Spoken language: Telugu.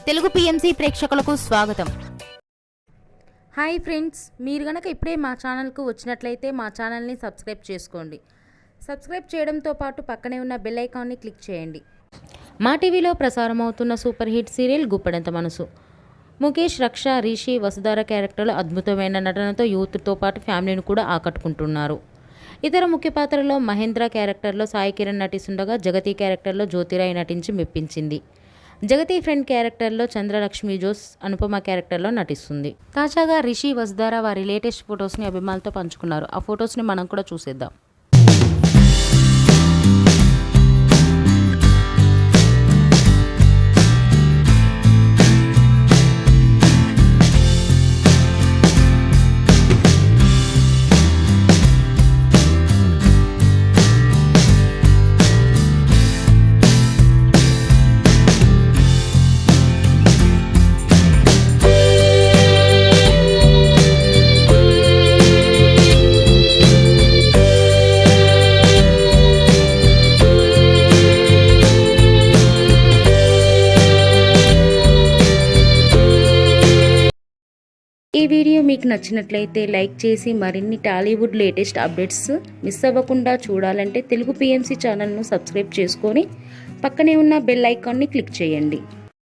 తెలుగు పిఎంసి ప్రేక్షకులకు స్వాగతం. హాయ్ ఫ్రెండ్స్, మీరు గనక ఇప్పుడే మా ఛానల్కు వచ్చినట్లయితే మా ఛానల్ని సబ్స్క్రైబ్ చేసుకోండి. సబ్స్క్రైబ్ చేయడంతో పాటు పక్కనే ఉన్న బెల్ ఐకాన్ని క్లిక్ చేయండి. మా టీవీలో ప్రసారం అవుతున్న సూపర్ హిట్ సీరియల్ గుప్పెడంత మనసు. ముఖేష్, రక్ష, రిషి, వసుధార క్యారెక్టర్లు అద్భుతమైన నటనతో యూత్తో పాటు ఫ్యామిలీని కూడా ఆకట్టుకుంటున్నారు. ఇతర ముఖ్య పాత్రలో మహేంద్ర క్యారెక్టర్లో సాయి కిరణ్ నటిస్తుండగా జగతి క్యారెక్టర్లో జ్యోతిరాయ్ నటించి మెప్పించింది. జగతి ఫ్రెండ్ క్యారెక్టర్లో చంద్రలక్ష్మి జోస్ అనుపమ క్యారెక్టర్లో నటిస్తుంది. తాజాగా రిషి, వసుధార వారి లేటెస్ట్ ఫొటోస్ని అభిమానులతో పంచుకున్నారు. ఆ ఫొటోస్ని మనం కూడా చూసేద్దాం. ఈ వీడియో మీకు నచ్చినట్లయితే లైక్ చేసి మరిన్ని టాలీవుడ్ లేటెస్ట్ అప్డేట్స్ మిస్ అవ్వకుండా చూడాలంటే తెలుగు పిఎంసి ఛానల్ను సబ్స్క్రైబ్ చేసుకొని పక్కనే ఉన్న బెల్ ఐకాన్ని క్లిక్ చేయండి.